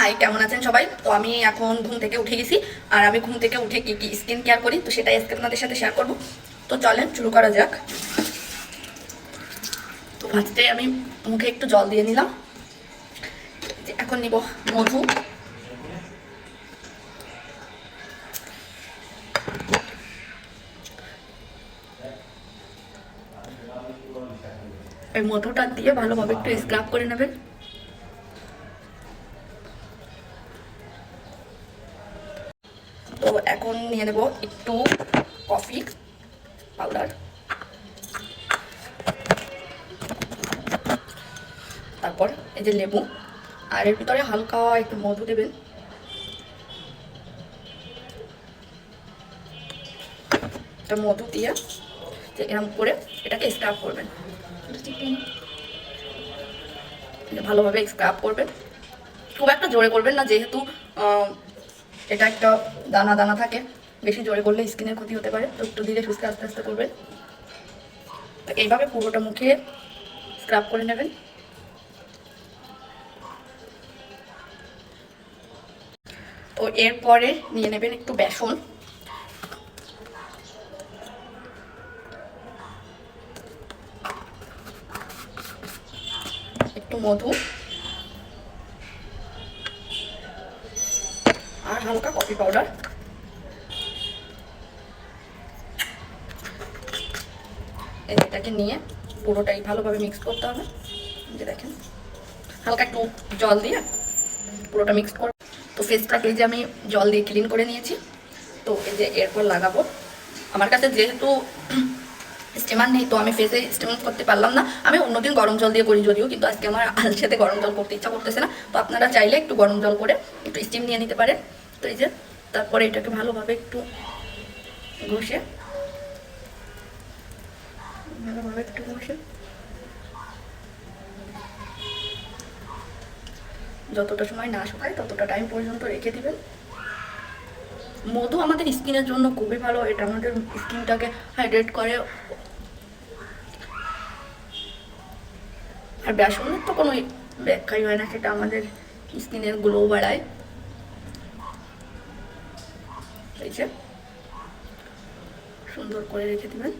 High, কেমন আছেন সবাই? তো আমি এখন ঘুম থেকে উঠে গেছি। আর আমি ঘুম থেকে উঠে কি কি স্কিন কেয়ার করি তো সেটাই আজকে আপনাদের সাথে শেয়ার করব। তো চলেন শুরু করা যাক। তো ফার্স্টে আমি মুখে একটু জল দিয়ে নিলাম। এখন নিব মধু। এই মধুটা দিয়ে ভালোভাবে একটু স্ক্রাব করে নেবেন। তো এখন নিয়ে নেব একটু কফি পাউডার, তারপর এই যে লেবু, আর এর ভিতরে হালকা একটু মধু দেবেন। তো মধু দিয়ে যে এরকম করে এটাকে স্ক্রাব করবেন, ভালোভাবে স্ক্রাব করবেন। খুব একটা জোরে করবেন না, যেহেতু এটা একটা দানা দানা থাকে, বেশি জোরে করলে স্কিনের ক্ষতি হতে পারে। তো একটু ধীরে সুস্থে আস্তে আস্তে করবেন। তো এইভাবে পুরোটা মুখে স্ক্রাব করে নেবেন। তো এরপরে নিয়ে নেবেন একটু বেসন, একটু মধু আর হালকা কফি পাউডার। এটাকে নিয়ে পুরোটাই ভালোভাবে মিক্স করতে হবে। যে দেখেন, হালকা একটু জল দিয়ে পুরোটা মিক্স করে। তো ফেসটাকে যে আমি জল দিয়ে ক্লিন করে নিয়েছি। তো এই যে এরপর লাগাবো। আমার কাছে যেহেতু স্টিমার নেই তো আমি ফেসে স্টিম করতে পারলাম না। আমি অন্যদিন গরম জল দিয়ে করি যদিও, কিন্তু আজকে আমার আলসেতে গরম জল করতে ইচ্ছা করতেছে না। তো আপনারা চাইলে একটু গরম জল করে একটু স্টিম নিয়ে নিতে পারেন। তো এই যে তারপরে এটাকে ভালোভাবে একটু ঘষে যতটা সময় না শুকায় ততটা টাইম পর্যন্ত রেখে দিবেন। মধু আমাদের স্কিনের জন্য খুবই ভালো, এটা আমাদের স্কিনটাকে হাইড্রেট করে। আর বেসনের তো কোনো ব্যাখ্যাই হয় না, সেটা আমাদের স্কিনের গ্লো বাড়ায়। এই যে সুন্দর করে রেখে দিবেন।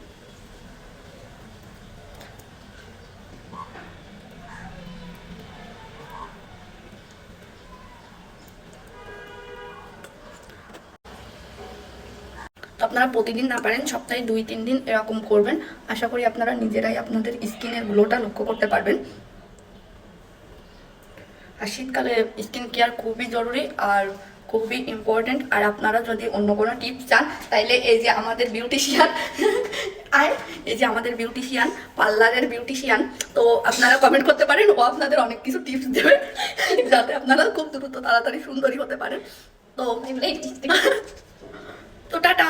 তো আপনারা প্রতিদিন না পারেন সপ্তাহে 2-3 দিন এরকম করবেন। আশা করি আপনারা নিজেরাই আপনাদের স্কিনের গ্লোটা লক্ষ্য করতে পারবেন। আর শীতকালে স্কিন কেয়ার খুবই জরুরি আর খুবই ইম্পর্টেন্ট। আর আপনারা যদি অন্য কোনো টিপস চান তাইলে এই যে আমাদের বিউটিশিয়ান আর এই যে আমাদের বিউটিশিয়ান, পার্লারের বিউটিশিয়ান, তো আপনারা কমেন্ট করতে পারেন। ও আপনাদের অনেক কিছু টিপস দেবে যাতে আপনারা খুব দ্রুত তাড়াতাড়ি সুন্দরী হতে পারেন। তো তো টাটা।